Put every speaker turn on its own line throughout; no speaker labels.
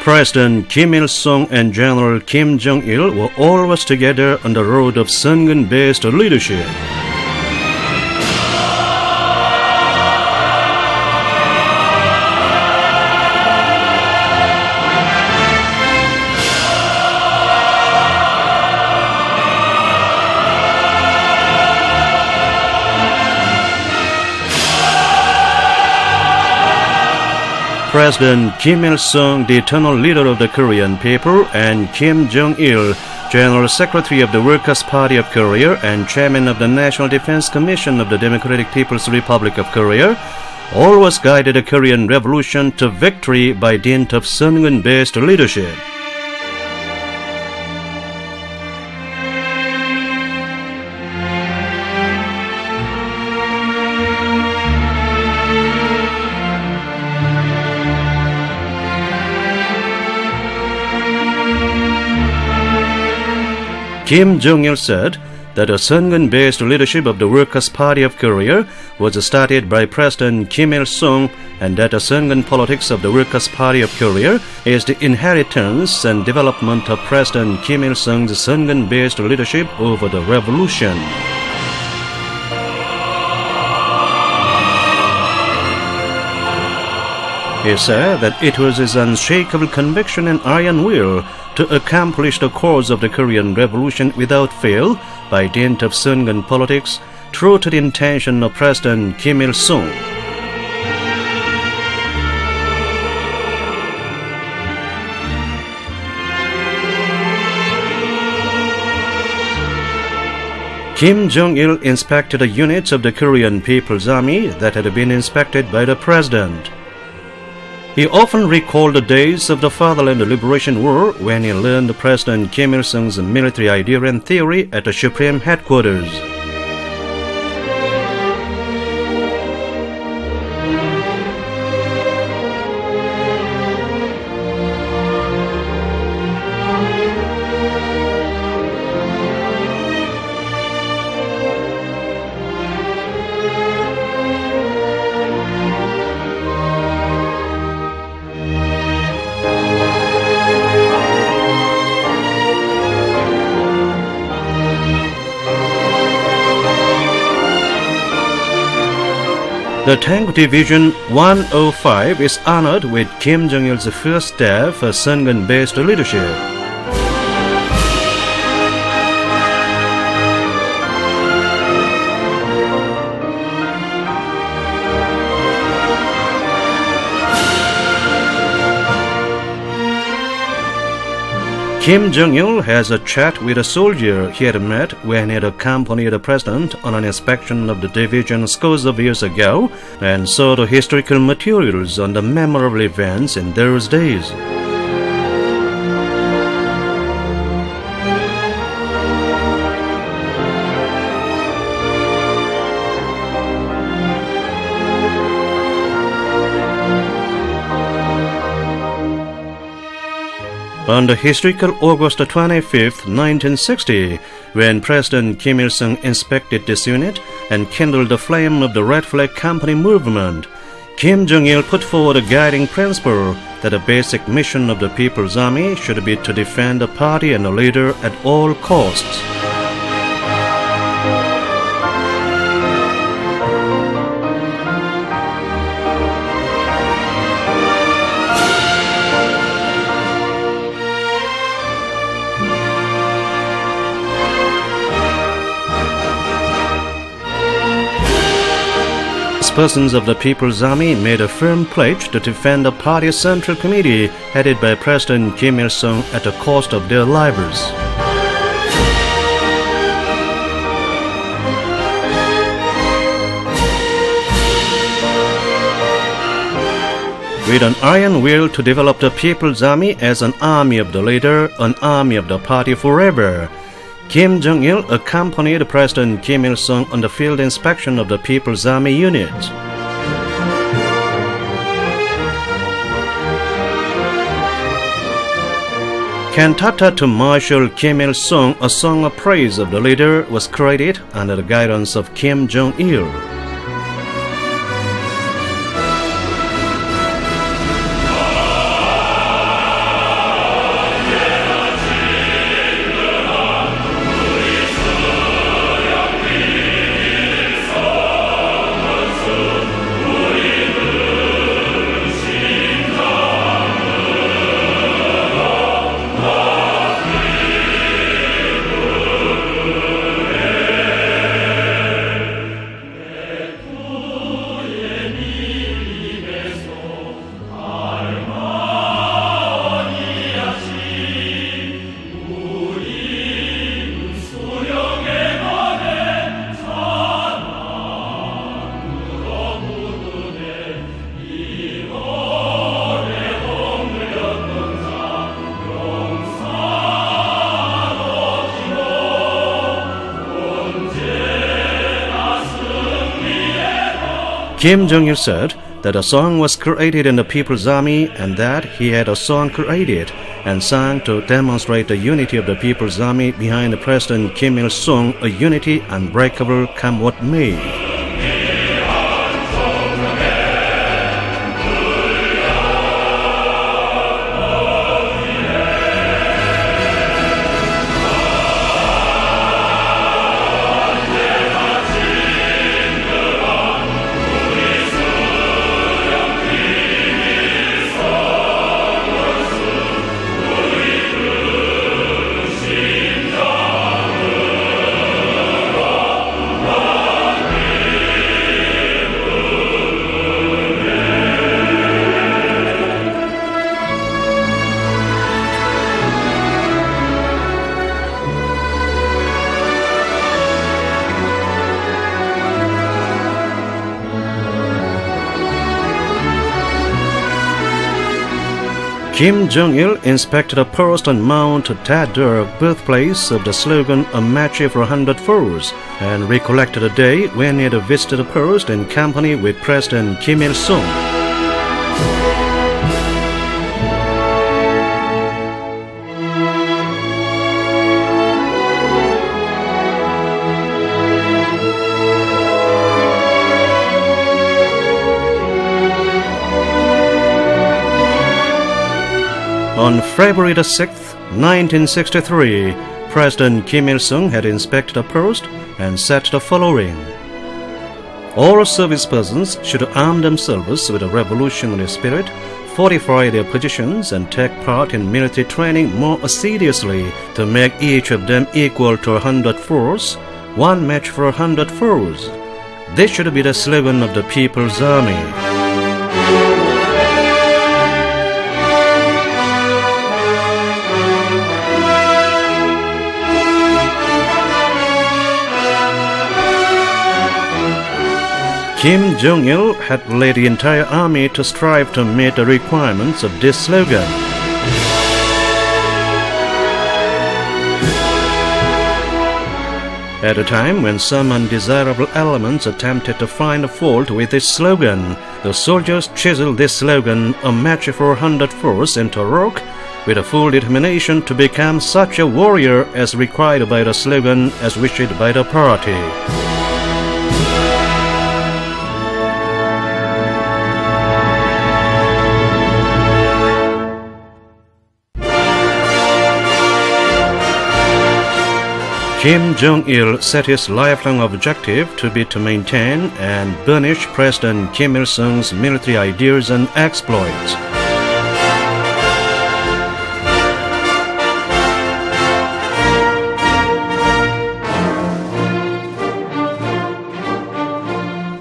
President Kim Il-sung and General Kim Jong-il were always together on the road of songun-based leadership. President Kim Il-sung, the eternal leader of the Korean people, and Kim Jong-il, General Secretary of the Workers' Party of Korea and Chairman of the National Defense Commission of the Democratic People's Republic of Korea, always guided the Korean Revolution to victory by dint of songun-based leadership. Kim Jong-il said that the songun-based leadership of the Workers' Party of Korea was started by President Kim Il-sung, and that the songun politics of the Workers' Party of Korea is the inheritance and development of President Kim Il-sung's songun-based leadership over the revolution. He said that it was his unshakable conviction and iron will to accomplish the cause of the Korean Revolution without fail by dint of songun politics, true to the intention of President Kim Il-sung. Kim Jong-il inspected the units of the Korean People's Army that had been inspected by the President. He often recalled the days of the Fatherland Liberation War when he learned President Kim Il-sung's military idea and theory at the Supreme Headquarters. The Tank Division 105 is honored with Kim Jong-il's first step for songun-based leadership. Kim Jong-il has a chat with a soldier he had met when he had accompanied the president on an inspection of the division scores of years ago and saw the historical materials on the memorable events in those days. On the historical August 25, 1960, when President Kim Il-sung inspected this unit and kindled the flame of the Red Flag Company movement, Kim Jong-il put forward a guiding principle that the basic mission of the People's Army should be to defend the party and the leader at all costs. Persons of the People's Army made a firm pledge to defend the party's Central Committee headed by President Kim Il-sung at the cost of their lives. With an iron will to develop the People's Army as an army of the leader, an army of the party forever, Kim Jong-il accompanied President Kim Il-sung on the field inspection of the People's Army unit. Cantata to Marshal Kim Il-sung, a song of praise of the leader, was created under the guidance of Kim Jong-il. Kim Jong-il said that a song was created in the People's Army and that he had a song created and sung to demonstrate the unity of the People's Army behind President Kim Il-sung, a unity unbreakable come what may. Kim Jong-il inspected a post on Mount Taedong, birthplace of the slogan "A Match for 100 Foes," and recollected a day when he had visited a post in company with President Kim Il-sung. On February 6, 1963, President Kim Il-sung had inspected a post and said the following: "All service persons should arm themselves with a revolutionary spirit, fortify their positions, and take part in military training more assiduously to make each of them equal to 100 foes, one match for 100 foes." This should be the slogan of the People's Army. Kim Jong-il had led the entire army to strive to meet the requirements of this slogan. At a time when some undesirable elements attempted to find a fault with this slogan, the soldiers chiseled this slogan, "A Match for 100 Foes," into rock with a full determination to become such a warrior as required by the slogan as wished by the party. Kim Jong-il set his lifelong objective to be to maintain and burnish President Kim Il-sung's military ideas and exploits.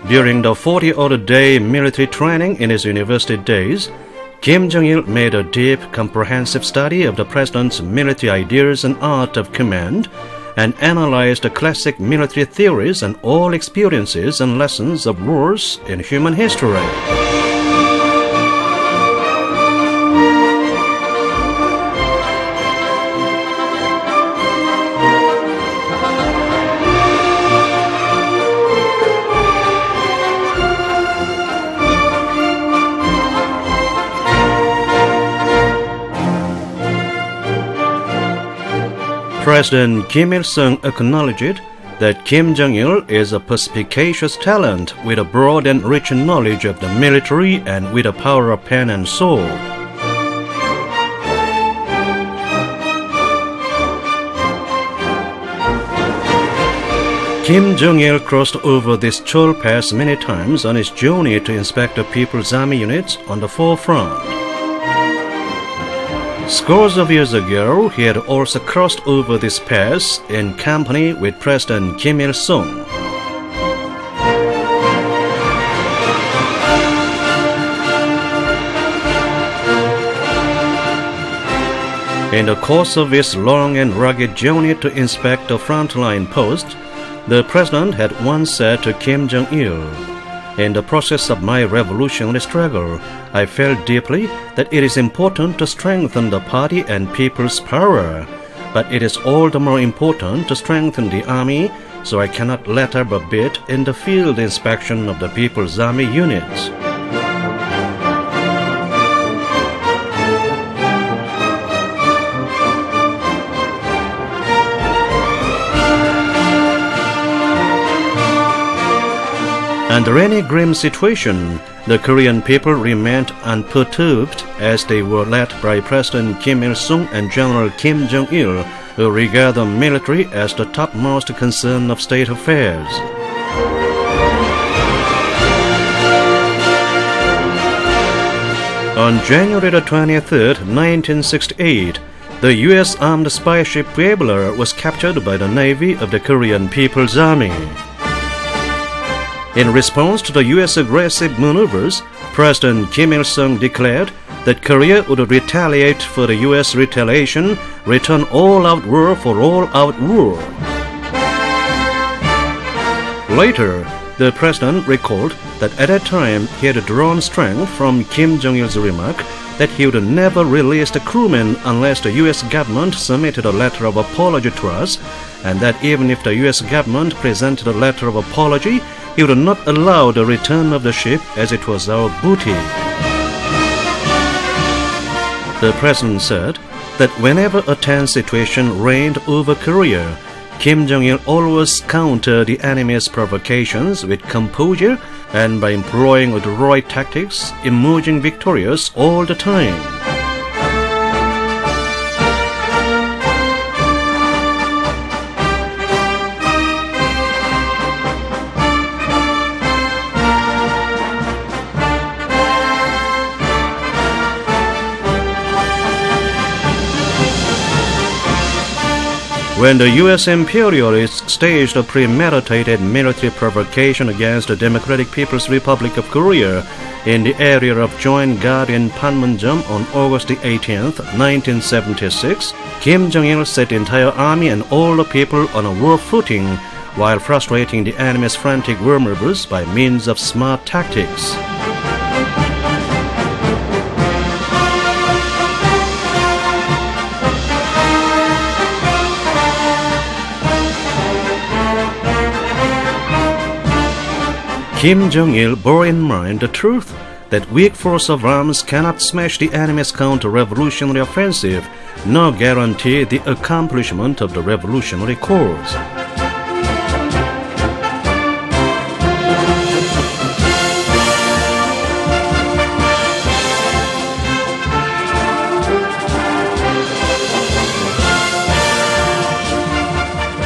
During the 40-odd-day military training in his university days, Kim Jong-il made a deep, comprehensive study of the president's military ideas and art of command, and analyzed the classic military theories and all experiences and lessons of wars in human history. President Kim Il-sung acknowledged that Kim Jong-il is a perspicacious talent with a broad and rich knowledge of the military and with the power of pen and sword. Kim Jong-il crossed over this Chol Pass many times on his journey to inspect the People's Army units on the forefront. Scores of years ago, he had also crossed over this pass in company with President Kim Il-sung. In the course of his long and rugged journey to inspect the frontline post, the president had once said to Kim Jong-il, "In the process of my revolutionary struggle, I felt deeply that it is important to strengthen the party and people's power, but it is all the more important to strengthen the army, so I cannot let up a bit in the field inspection of the People's Army units." Under any grim situation, the Korean people remained unperturbed as they were led by President Kim Il-sung and General Kim Jong-il, who regard the military as the topmost concern of state affairs. On January 23, 1968, the U.S. armed spy ship Puebla was captured by the Navy of the Korean People's Army. In response to the U.S. aggressive maneuvers, President Kim Il-sung declared that Korea would retaliate for the U.S. retaliation, return all-out war for all-out war. Later, the president recalled that at that time he had drawn strength from Kim Jong-il's remark that he would never release the crewmen unless the U.S. government submitted a letter of apology to us, and that even if the U.S. government presented a letter of apology, he would not allow the return of the ship as it was our booty. The president said that whenever a tense situation reigned over Korea, Kim Jong-il always countered the enemy's provocations with composure and by employing adroit tactics, emerging victorious all the time. When the U.S. imperialists staged a premeditated military provocation against the Democratic People's Republic of Korea in the area of Joint Guard in Panmunjom on August 18, 1976, Kim Jong-il set the entire army and all the people on a war footing while frustrating the enemy's frantic war maneuvers by means of smart tactics. Kim Jong-il bore in mind the truth that weak force of arms cannot smash the enemy's counter-revolutionary offensive, nor guarantee the accomplishment of the revolutionary cause.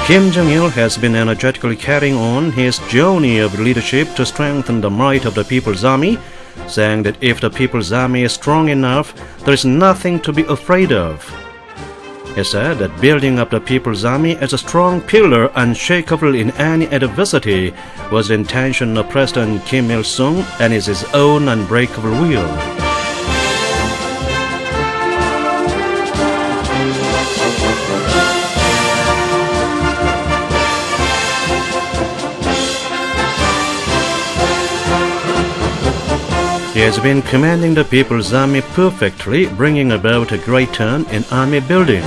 Kim Jong-il has been energetically carrying on his journey of leadership to strengthen the might of the People's Army, saying that if the People's Army is strong enough, there is nothing to be afraid of. He said that building up the People's Army as a strong pillar unshakable in any adversity was the intention of President Kim Il-sung and is his own unbreakable will. He has been commanding the People's Army perfectly, bringing about a great turn in army building.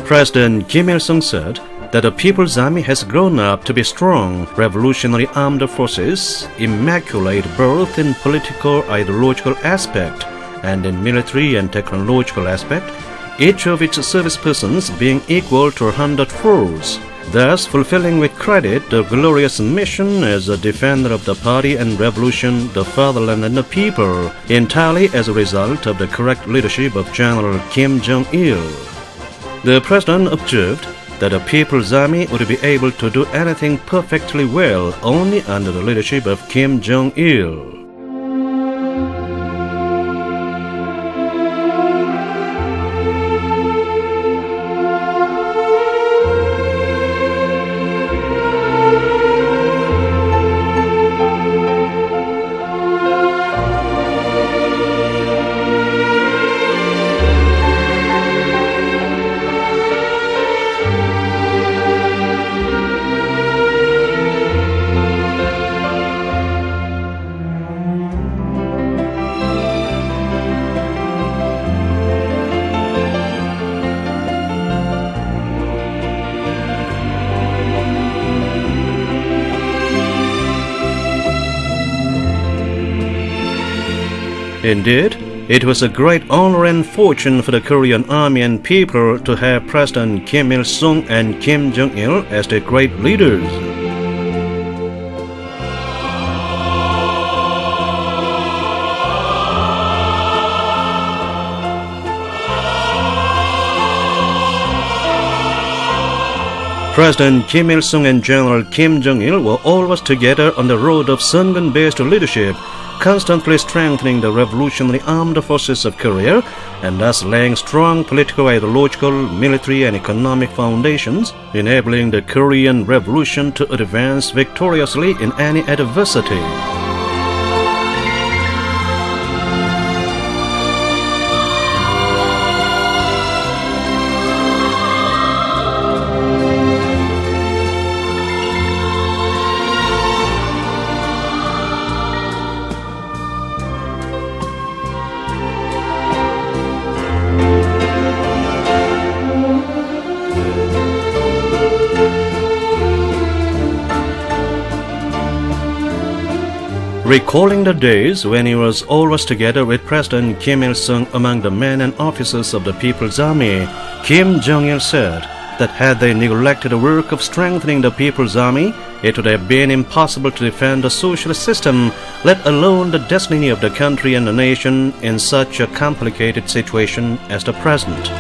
President Kim Il-sung said that the People's Army has grown up to be strong, revolutionary armed forces, immaculate both in political ideological aspect and in military and technological aspect, each of its service persons being equal to 100 foes, thus fulfilling with credit the glorious mission as a defender of the party and revolution, the fatherland and the people, entirely as a result of the correct leadership of General Kim Jong-il. The President observed that the People's Army would be able to do anything perfectly well only under the leadership of Kim Jong-il. Indeed, it was a great honor and fortune for the Korean army and people to have President Kim Il-sung and Kim Jong-il as their great leaders. President Kim Il-sung and General Kim Jong-il were always together on the road of songun-based leadership, constantly strengthening the revolutionary armed forces of Korea and thus laying strong political, ideological, military and economic foundations, enabling the Korean Revolution to advance victoriously in any adversity. Recalling the days when he was always together with President Kim Il-sung among the men and officers of the People's Army, Kim Jong-il said that had they neglected the work of strengthening the People's Army, it would have been impossible to defend the socialist system, let alone the destiny of the country and the nation in such a complicated situation as the present.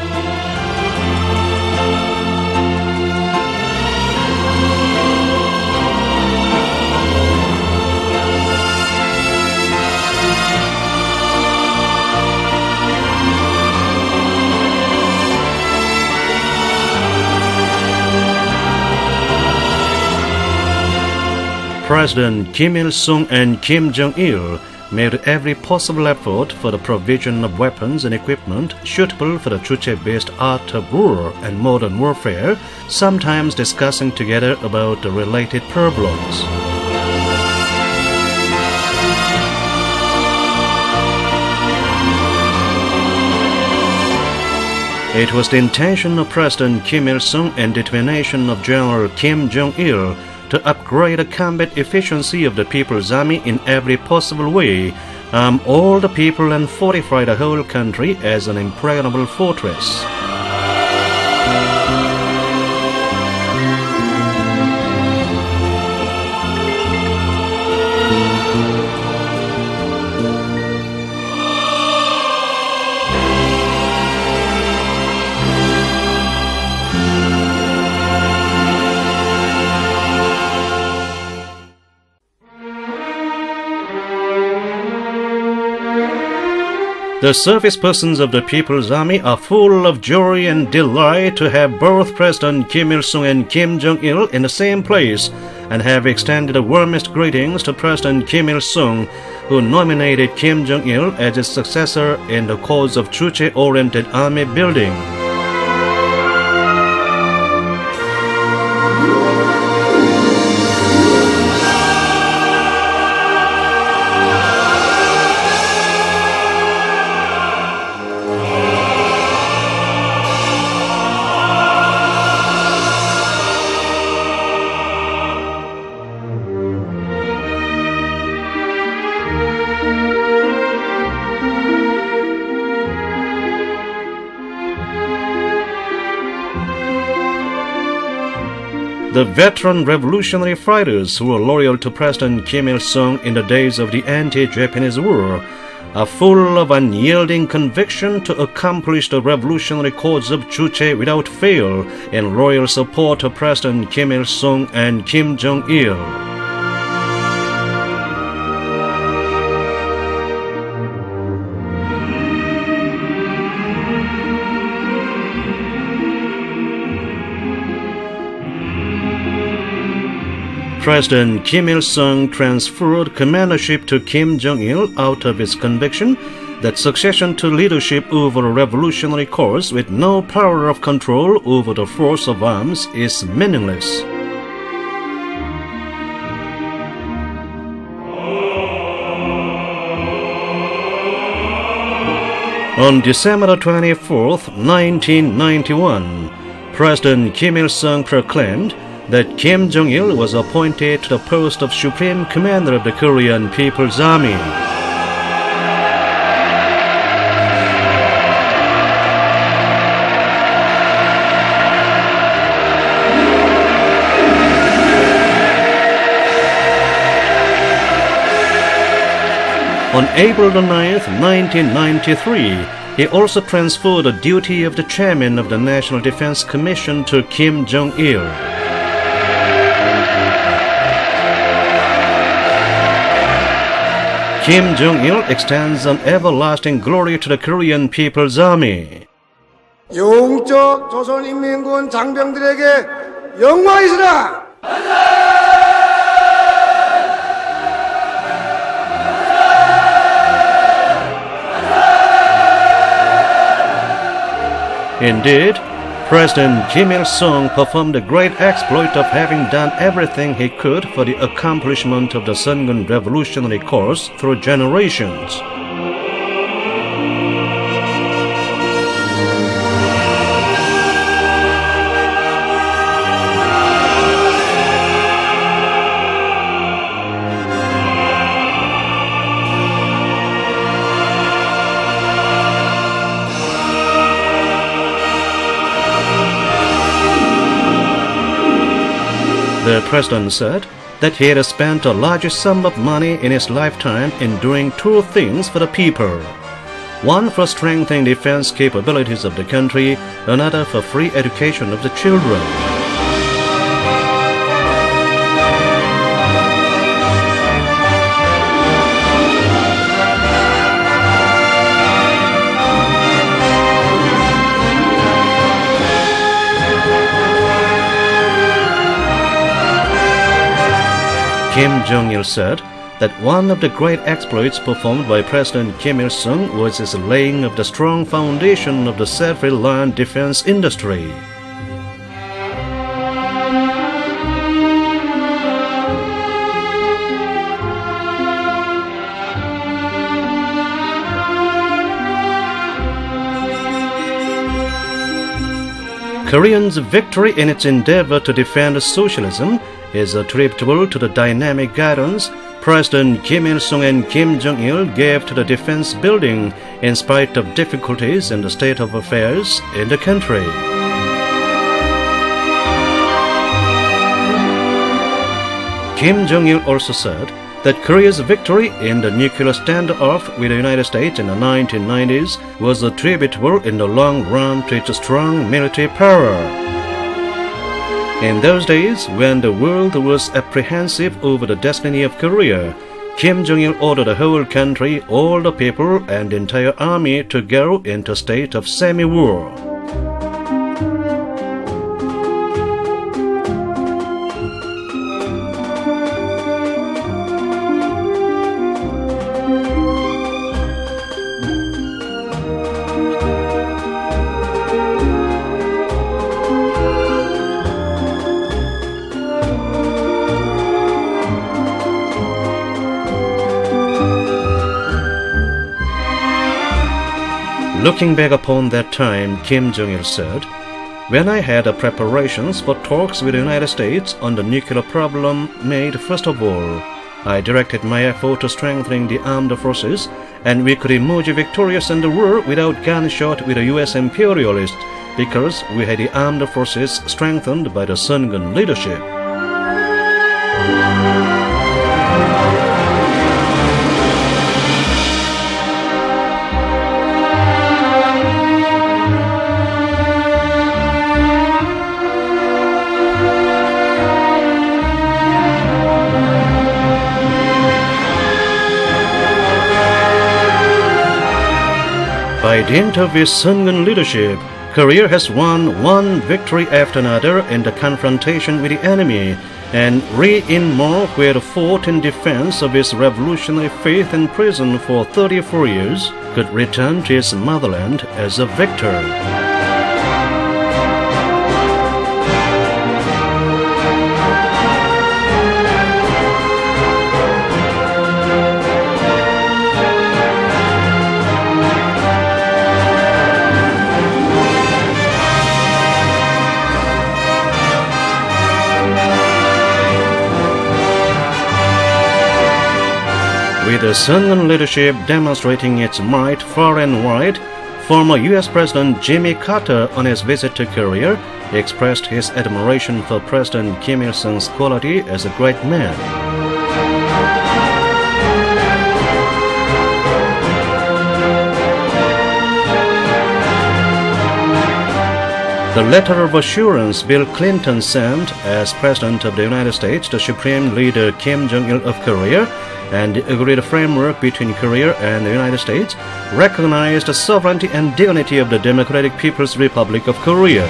President Kim Il-sung and Kim Jong-il made every possible effort for the provision of weapons and equipment suitable for the Juche-based art of war and modern warfare, sometimes discussing together about the related problems. It was the intention of President Kim Il-sung and determination of General Kim Jong-il to upgrade the combat efficiency of the People's Army in every possible way, arm all the people and fortify the whole country as an impregnable fortress. The service persons of the People's Army are full of joy and delight to have both President Kim Il-sung and Kim Jong-il in the same place, and have extended the warmest greetings to President Kim Il-sung, who nominated Kim Jong-il as his successor in the cause of Juche-oriented army building. the veteran revolutionary fighters who were loyal to President Kim Il-sung in the days of the anti-Japanese war are full of unyielding conviction to accomplish the revolutionary cause of Juche without fail and loyal support of President Kim Il-sung and Kim Jong-il. President Kim Il-sung transferred commandership to Kim Jong-il out of his conviction that succession to leadership over a revolutionary cause with no power of control over the force of arms is meaningless. On December 24, 1991, President Kim Il-sung proclaimed that Kim Jong-il was appointed to the post of Supreme Commander of the Korean People's Army. On April 9, 1993, he also transferred the duty of the chairman of the National Defense Commission to Kim Jong-il. Kim Jong-il extends an everlasting glory to the Korean People's Army.
영웅적 조선인민군 장병들에게 영광이시라!
Indeed, President Kim Il-sung performed the great exploit of having done everything he could for the accomplishment of the Songun revolutionary cause through generations. The president said that he had spent a large sum of money in his lifetime in doing two things for the people. One for strengthening defense capabilities of the country, another for free education of the children. Kim Jong-il said that one of the great exploits performed by President Kim Il-sung was his laying of the strong foundation of the self-reliant defense industry. Korea's victory in its endeavor to defend socialism is attributable to the dynamic guidance President Kim Il-sung and Kim Jong-il gave to the defense building in spite of difficulties in the state of affairs in the country. Kim Jong-il also said that Korea's victory in the nuclear standoff with the United States in the 1990s was attributable in the long run to its strong military power. In those days, when the world was apprehensive over the destiny of Korea, Kim Jong-il ordered the whole country, all the people, and the entire army to go into a state of semi-war. Looking back upon that time, Kim Jong-il said, "When I had the preparations for talks with the United States on the nuclear problem made, first of all, I directed my effort to strengthening the armed forces, and we could emerge victorious in the war without gunshot with the U.S. imperialists, because we had the armed forces strengthened by the songun leadership. By dint of his songun leadership, Korea has won one victory after another in the confrontation with the enemy, and Ri In-mo, who had fought in defense of his revolutionary faith in prison for 34 years, could return to his motherland as a victor. With the songun leadership demonstrating its might far and wide, former U.S. President Jimmy Carter, on his visit to Korea, expressed his admiration for President Kim Il-sung's quality as a great man. The letter of assurance Bill Clinton sent as President of the United States to Supreme Leader Kim Jong-il of Korea, and the agreed framework between Korea and the United States recognized the sovereignty and dignity of the Democratic People's Republic of Korea.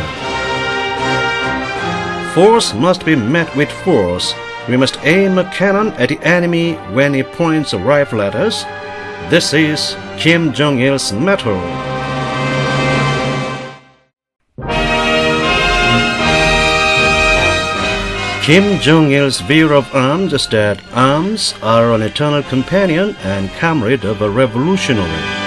Force must be met with force. We must aim a cannon at the enemy when he points a rifle at us. This is Kim Jong-il's motto. Kim Jong-il's view of arms is that arms are an eternal companion and comrade of a revolutionary.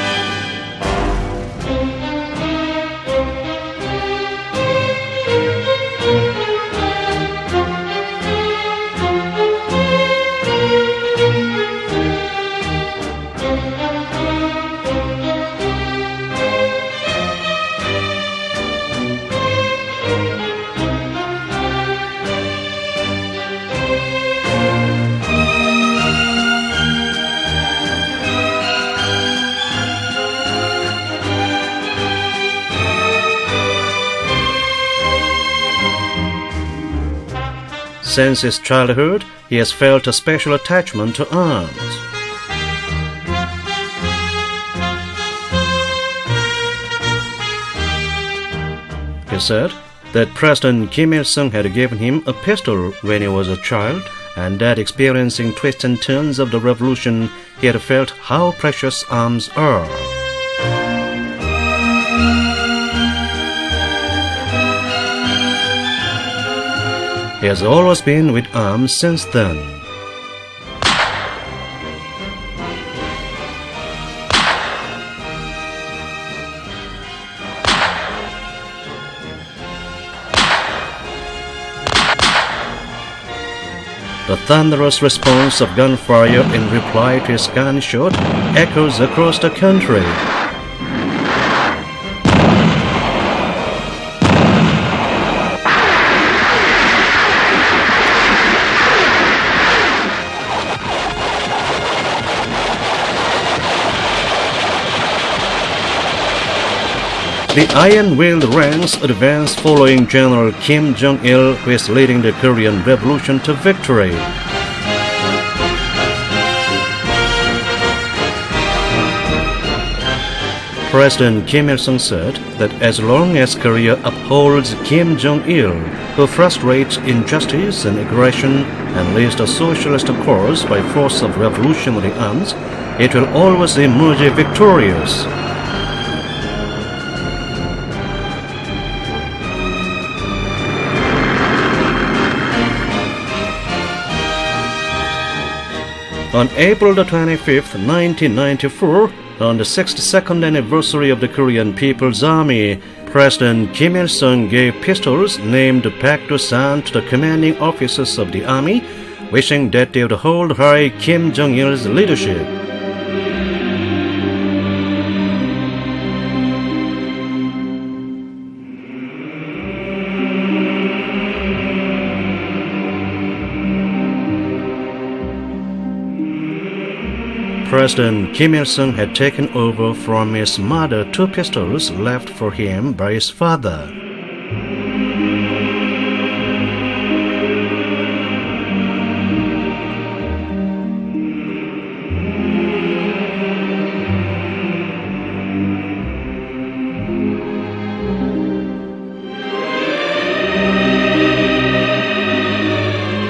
Since his childhood, he has felt a special attachment to arms. He said that President Kim Il-sung had given him a pistol when he was a child, and that experiencing twists and turns of the revolution, he had felt how precious arms are. He has always been with arms since then. The thunderous response of gunfire in reply to his gunshot echoes across the country. The iron-willed ranks advance following General Kim Jong-il, who is leading the Korean Revolution to victory. President Kim Il-sung said that as long as Korea upholds Kim Jong-il, who frustrates injustice and aggression and leads the socialist course by force of revolutionary arms, it will always emerge victorious. On April 25, 1994, on the 62nd anniversary of the Korean People's Army, President Kim Il-sung gave pistols named Baek-do-san to the commanding officers of the army, wishing that they would hold high Kim Jong-il's leadership. President Kim Il-sung had taken over from his mother 2 pistols left for him by his father.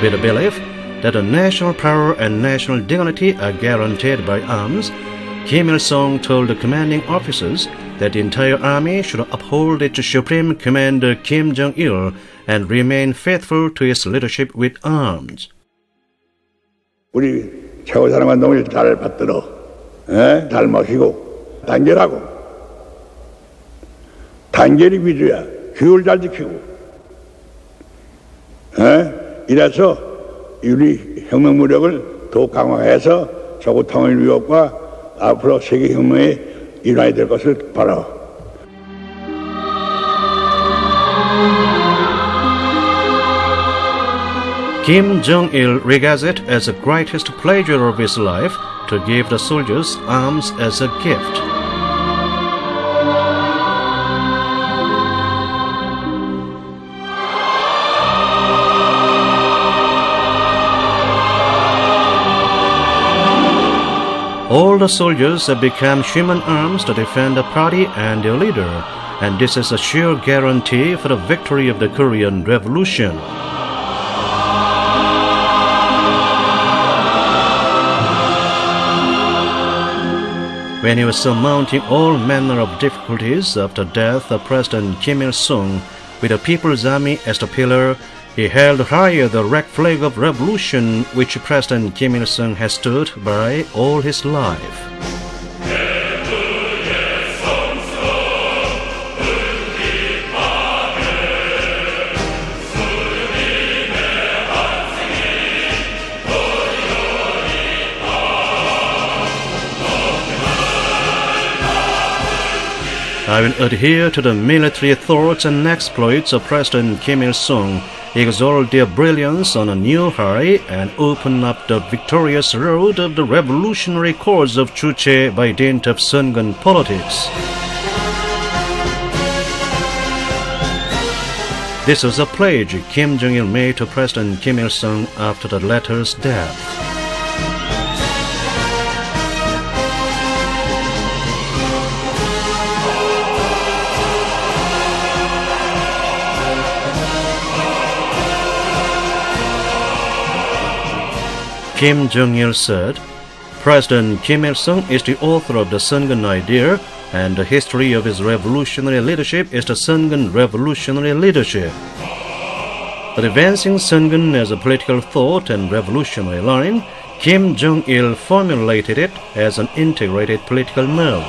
With the belief that the national power and national dignity are guaranteed by arms, Kim Il-sung told the commanding officers that the entire army should uphold its supreme commander Kim Jong-il and remain faithful to his leadership with arms.
우리 최고사령관 동일 잘 받들어, 잘 먹이고 단결하고 단결이 위주야. 규율 잘 지키고, 이래서 우리 혁명 무력을 더욱 강화해서 조국 통일 위협과 앞으로 세계 혁명의 일환이 될 것을 바라.
Kim Jong-il regards it as the greatest pleasure of his life to give the soldiers arms as a gift. All the soldiers have become human arms to defend the party and their leader, and this is a sure guarantee for the victory of the Korean Revolution. When he was surmounting all manner of difficulties after death of President Kim Il-sung, with the People's Army as the pillar, he held higher the red flag of revolution which President Kim Il-sung has stood by all his life. I will adhere to the military thoughts and exploits of President Kim Il-sung, exalt their brilliance on a new high, and open up the victorious road of the revolutionary cause of Juche by dint of songun politics. This was a pledge Kim Jong-il made to President Kim Il-sung after the latter's death. Kim Jong-il said, President Kim Il-sung is the author of the songun idea, and the history of his revolutionary leadership is the songun revolutionary leadership. But advancing songun as a political thought and revolutionary line, Kim Jong-il formulated it as an integrated political mode.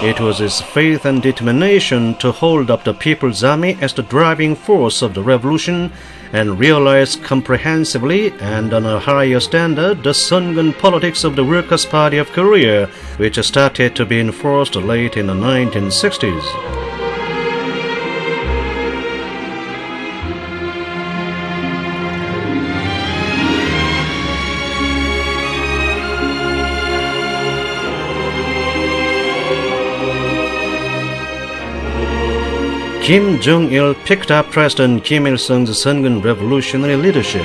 It was his faith and determination to hold up the People's Army as the driving force of the revolution and realize comprehensively and on a higher standard the songun politics of the Workers' Party of Korea, which started to be enforced late in the 1960s. Kim Jong-il picked up President Kim Il-sung's songun revolutionary leadership.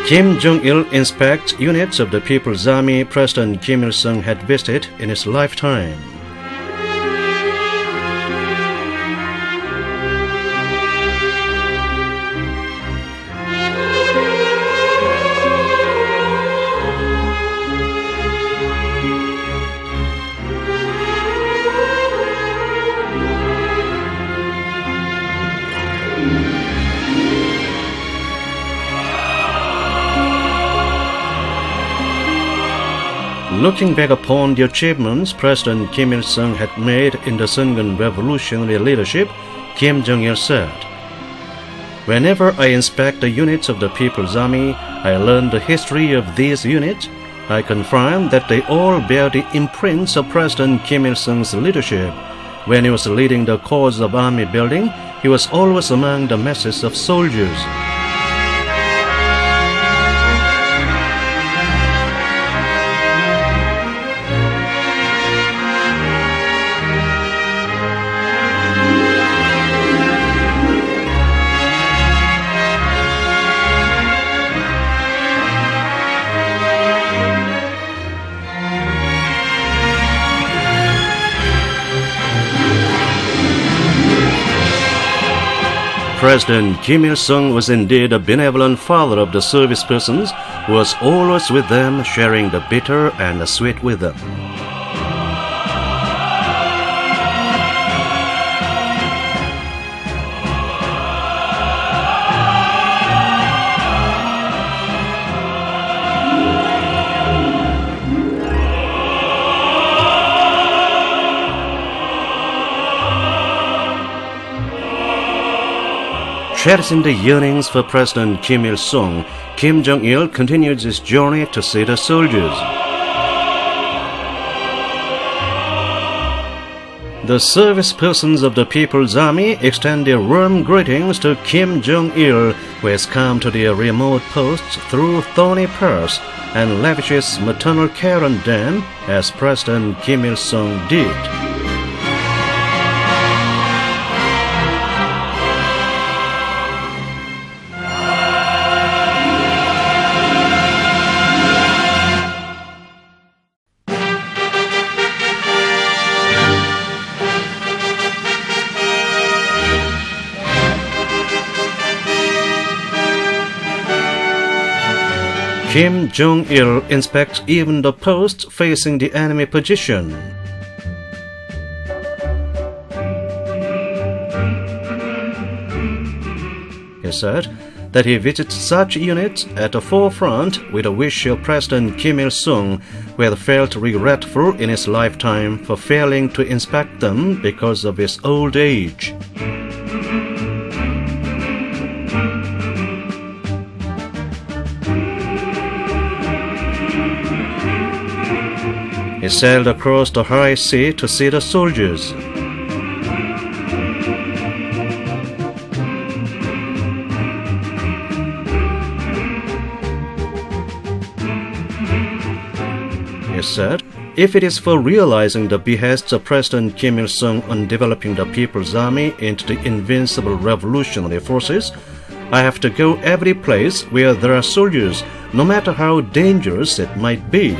Kim Jong-il inspects units of the People's Army President Kim Il-sung had visited in his lifetime. Looking back upon the achievements President Kim Il-sung had made in the Songun revolutionary leadership, Kim Jong-il said, "Whenever I inspect the units of the People's Army, I learn the history of these units. I can find that they all bear the imprints of President Kim Il-sung's leadership. When he was leading the cause of army building, he was always among the masses of soldiers." President Kim Il-sung was indeed a benevolent father of the service persons who was always with them, sharing the bitter and the sweet with them. Cherishing the yearnings for President Kim Il-sung, Kim Jong-il continued his journey to see the soldiers. The service persons of the People's Army extend their warm greetings to Kim Jong-il, who has come to their remote posts through thorny paths and lavishes maternal care on them, as President Kim Il-sung did. Kim Jong-il inspects even the posts facing the enemy position. He said that he visits such units at the forefront with a wish of President Kim Il-sung, who had felt regretful in his lifetime for failing to inspect them because of his old age. He sailed across the high sea to see the soldiers. He said, "If it is for realizing the behests of President Kim Il-sung on developing the People's Army into the invincible revolutionary forces, I have to go every place where there are soldiers, no matter how dangerous it might be."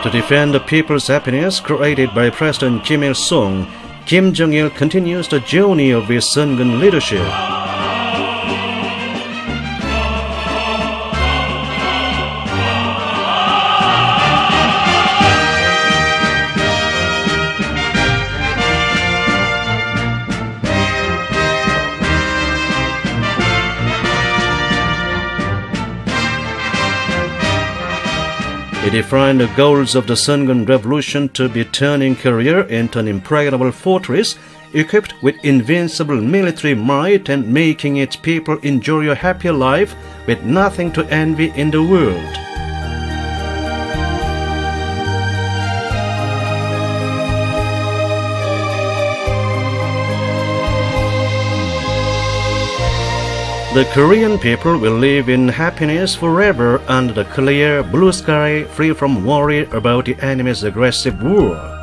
To defend the people's happiness created by President Kim Il-sung, Kim Jong-il continues the journey of his Songun leadership. He defined the goals of the Songun Revolution to be turning Korea into an impregnable fortress equipped with invincible military might and making its people enjoy a happy life with nothing to envy in the world. The Korean people will live in happiness forever under the clear blue sky, free from worry about the enemy's aggressive war.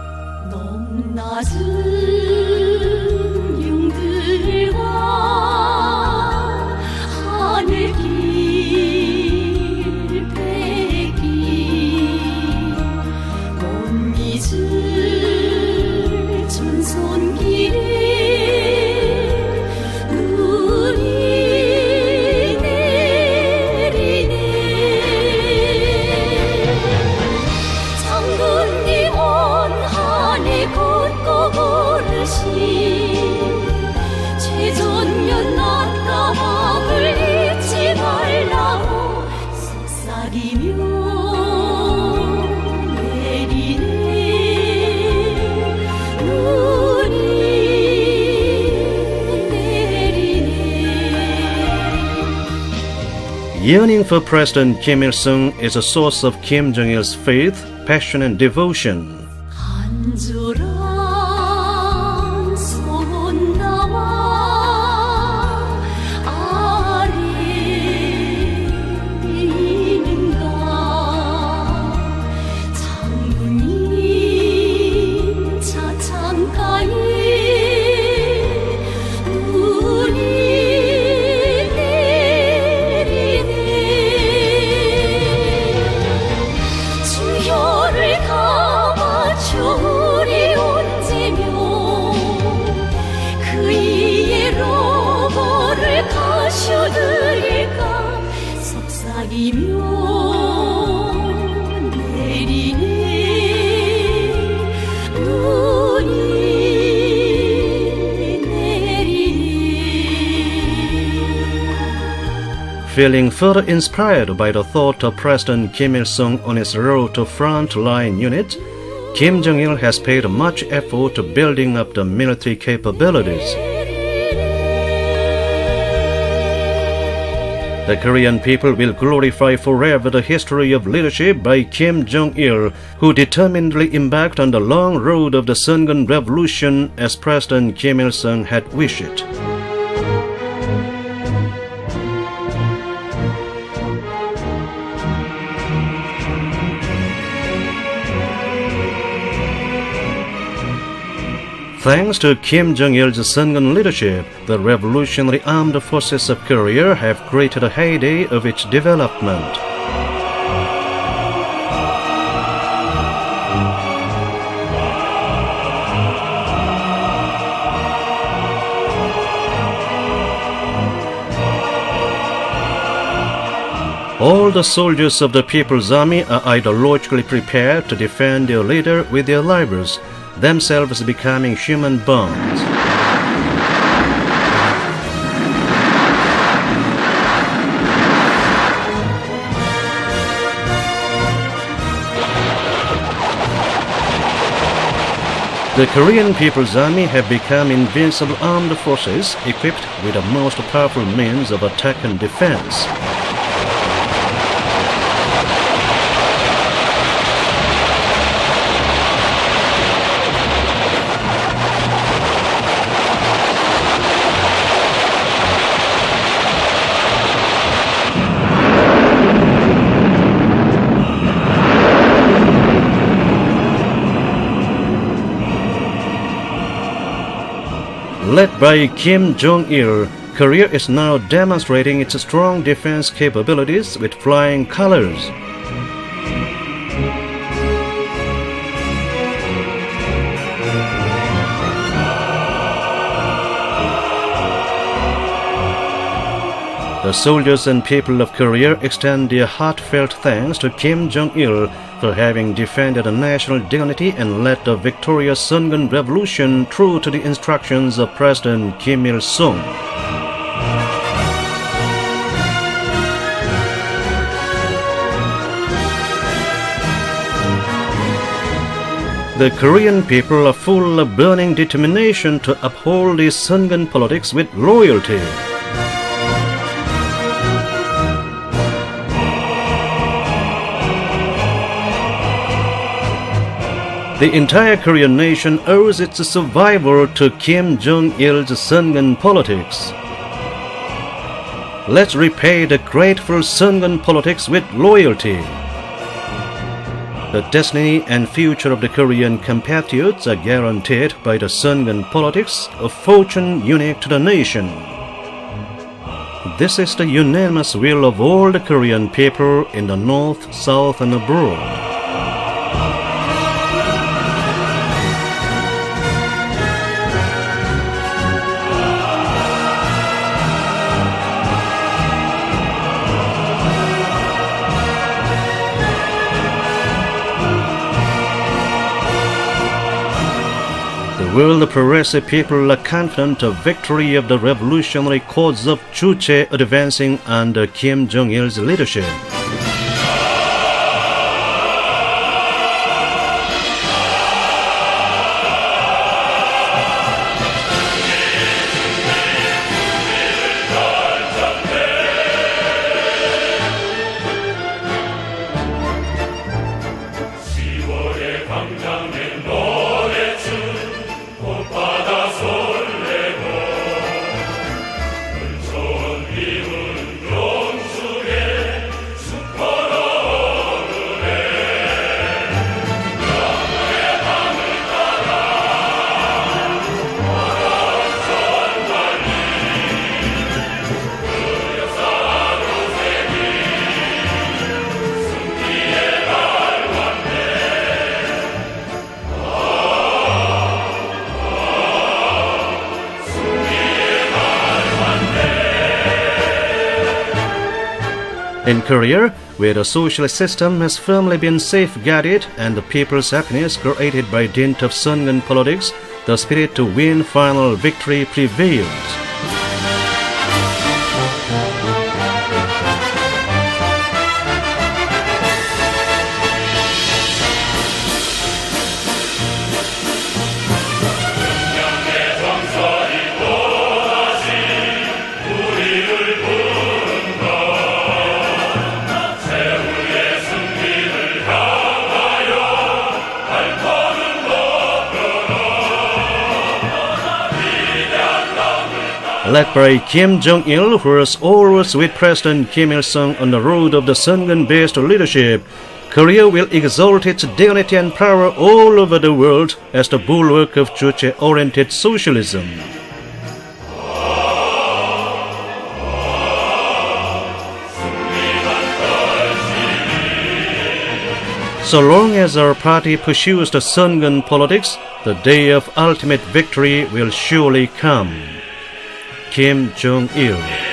Yearning for President Kim Il-sung is a source of Kim Jong-il's faith, passion, and devotion. Feeling further inspired by the thought of President Kim Il-sung on his road to front-line unit, Kim Jong-il has paid much effort to building up the military capabilities. The Korean people will glorify forever the history of leadership by Kim Jong-il, who determinedly embarked on the long road of the Songun Revolution as President Kim Il-sung had wished it. Thanks to Kim Jong-il's Songun leadership, the Revolutionary Armed Forces of Korea have created a heyday of its development. All the soldiers of the People's Army are ideologically prepared to defend their leader with their lives, themselves becoming human bonds. The Korean People's Army have become invincible armed forces equipped with the most powerful means of attack and defense. Led by Kim Jong-il, Korea is now demonstrating its strong defense capabilities with flying colors. The soldiers and people of Korea extend their heartfelt thanks to Kim Jong-il for having defended national dignity and led the victorious Songun Revolution true to the instructions of President Kim Il-sung. The Korean people are full of burning determination to uphold the Songun politics with loyalty. The entire Korean nation owes its survival to Kim Jong-il's Songun politics. Let's repay the grateful songun politics with loyalty. The destiny and future of the Korean compatriots are guaranteed by the songun politics, a fortune unique to the nation. This is the unanimous will of all the Korean people in the north, south, and abroad. The world progressive people are confident of victory of the revolutionary cause of Juche advancing under Kim Jong-il's leadership. In Korea, where the social system has firmly been safeguarded and the people's happiness created by dint of songun politics, the spirit to win final victory prevails. Led by Kim Jong-il, who was always with President Kim Il-sung on the road of the songun-based leadership, Korea will exalt its dignity and power all over the world as the bulwark of Juche-oriented socialism. So long as our party pursues the songun politics, the day of ultimate victory will surely come. Kim Jong-il.